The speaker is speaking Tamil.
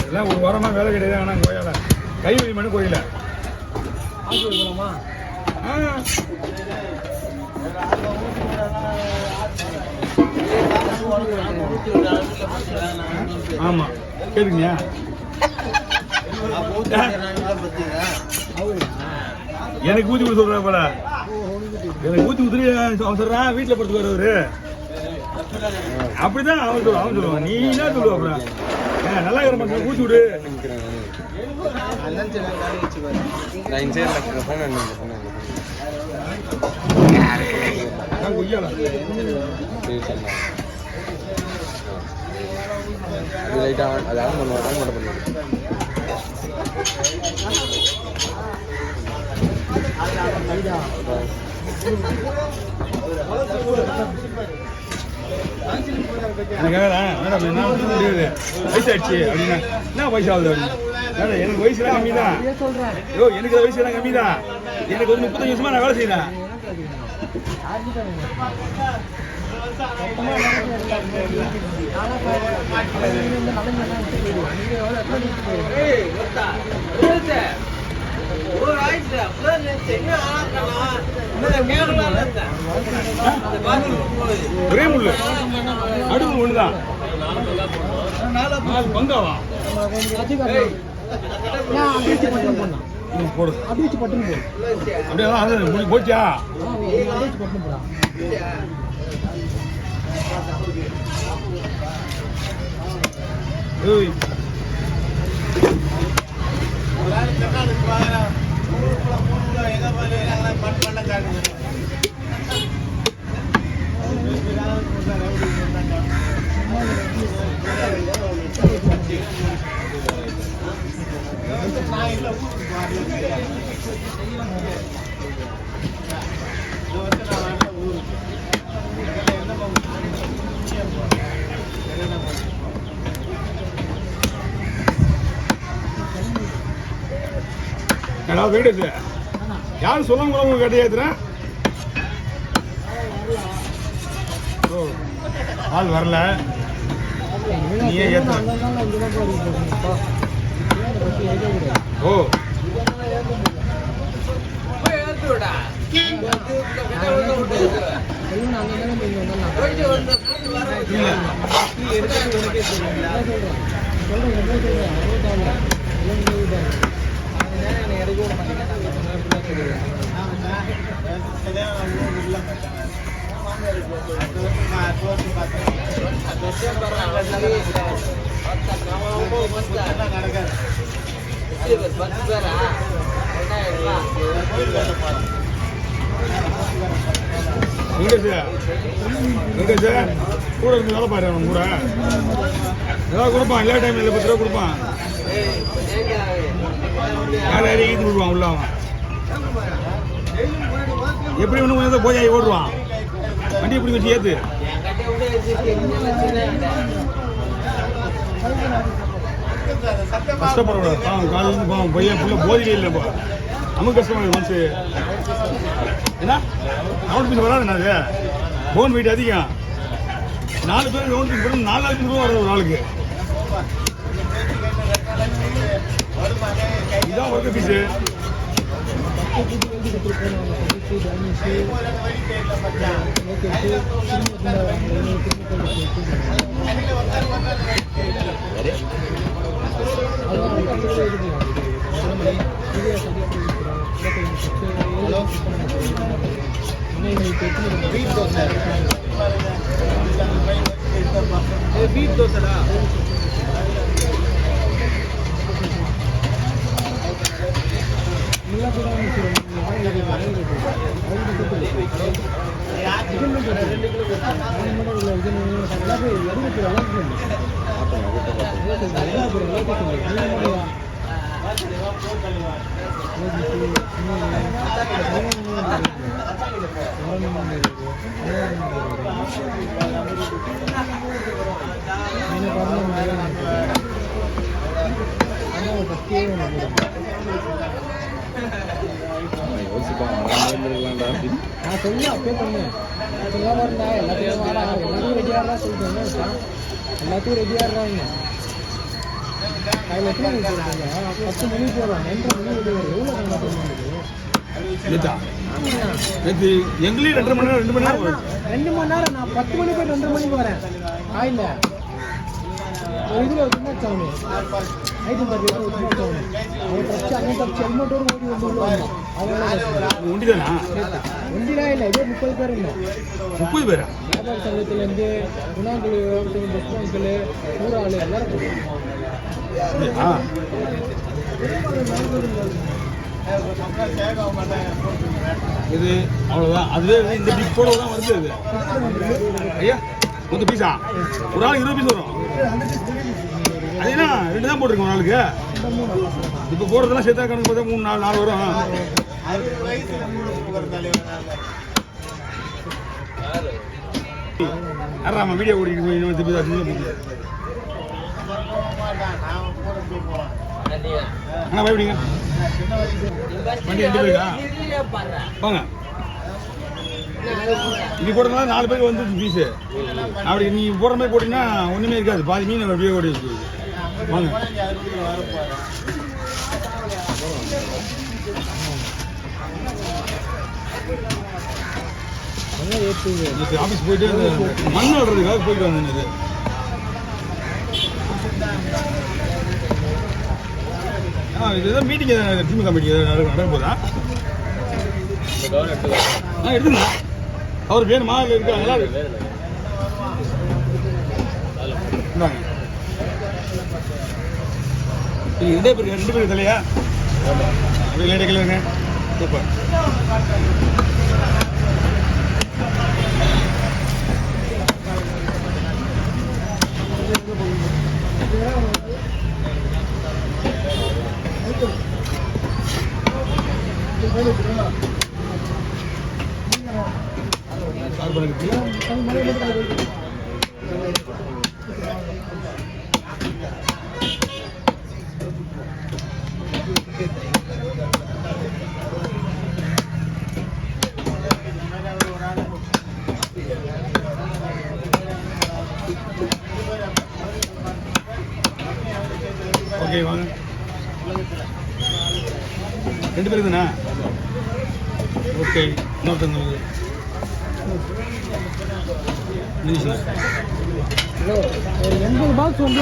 இதெல்லாம் ஒரு வாரமாக வேலை கிடையாது. ஆனால் கோயில கை வலி மண்ணு கோயில ஆமா கேளுங்கயா. எனக்கு ஊத்தி கொடுத்து சொல்ற போல, எனக்கு ஊத்தி கொடுத்துட்டு அவன் சொல்றான் வீட்டுல படுத்து வருவாரு. அப்படிதான் அவன் சொல்லுவான். நீ என்ன சொல்லுவ அப்புறம் நல்லா இருக்கிற மக்கள் ஊத்தி விடு. மேடம் என்ன முடியாது வயசாயிடுச்சு அப்படின்னா என்ன வயசு ஆகுது அப்படின்னு. எனக்கு வயசுலாம் கம்மி தான். ஐயோ எனக்கு வயசுலாம் கம்மி தான். எனக்கு ஒரு 35 வருஷமா நான் வேலை செய்யறேன். ஒரே முள்ளு அடுப்பு ஒண்ணுதான் பங்காவா போடு அப்படியே போச்சா யாரும் சொல்லுங்க கூட கேட்டையாத்துறேன். ஆள் வரல நீயே ஏத்த. ஓ கூட இருந்து வேலை பாரு. அவன் கூட ஏதாவது கொடுப்பான். எல்லா டைம் இல்லை 10 ரூபா கொடுப்பான். யாரை ஈத்து விடுவான் உள்ள. அவன் எப்படி ஒன்று கொஞ்சம் போய் ஓடுவான். வண்டி எப்படி வச்சு ஏத்து கஷ்டப்படக்கூடாது. காலையில போவோம் பையன் ஃபுல்லாக போதிலே இல்லைப்பா. நமக்கு கஷ்டமாக மனசு. ஏன்னா ரவுண்ட் பீஸ் வராது. அது போன் வெயிட் அதிகம். 4 பேர் ரவுண்ட் பீஸ் போட்டு 4,000 ரூபா வருது ஒரு ஆளுக்கு. இதுதான் ஒர்க் பீஸு. பீட் தோசைடா. நான் சொல்லி அப்பே பண்ணேன் சொல்லாம இருந்தா எல்லாத்தையும் வாடா எல்லாத்தையும் ரெடியாக சொல்லிட்டு எல்லாத்தையும் ரெடியாக இருக்காங்க அதில் எத்தனை மணிக்கு சொல்லுங்க 10 மணிக்கு போகிறோம் 2:30 மணி ரெடி வரும் எவ்வளோ நல்லா பண்ணுறது நேற்று எங்களையும் 2 மணி நேரம் 2 மணி நேரம் 2 மணி நேரம் நான் 10 மணிக்கு போய் 2 மணிக்கு வரேன் காயில் ஒரு இதில் ஒரு சின்ன சவுனு ஐடி பார்த்து ஒரு சின்ன சவுனு அவன் தச்சு அண்ணன் தச்சு ஹெல்மெட்டோடு ஓடி வந்து அவங்க உண்டி தானா ஒண்டிலாம் இல்லை இதே 30 பேர் இல்லை 30 பேரா வியாபார சங்கத்துலேருந்து குணாங்குழு பஸ் அங்கிள் ஊராள் எல்லாரும் இது அவ்வளோதான் அதுவே இந்த பிக் போட தான் வருது அது ஐயா மொத்த பீஸா ஒரு ஆளுக்கு 20 பீஸ் வரும் அது என்ன 2 தான் போட்டிருக்கோம் ஒரு ஆளுக்கு இப்போ போடுறதெல்லாம் சேர்த்தா கணக்கு பார்த்தா 3 4 வரும் யாராமா வீடியோ ஓடிட்டு போய் இன்னும் திருப்பி அண்ணா பயப்படிங்க வண்டி 2 பேருக்கா வாங்க இப்படி போடுறதுனால 4 பேருக்கு வந்து பீஸு அப்படி நீங்கள் போடுற மாதிரி போட்டிங்கன்னா ஒன்றுமே இருக்காது பாதி மீன் அப்படியே ஓடி இருக்கு வாங்க ஆஃபீஸ் போயிட்டு மண் வளர்றதுக்காக போயிட்டு வந்தேன் இதுதான் மீட்டிங் திமுக மீட்டிங் நடக்க போதா எடுத்துங்க அவர் வேணுமா இல்லை இருக்காங்களா இதே பேருக்கு 2 பேருக்கு தலையா அப்படியே லேட்டை கிளம்புங்க சூப்பர் ஓகே வாங்க 2 பேருக்கு தானே ஓகே இன்னொருத்தங்க ஒரு 80 பாக்ஸ் வந்து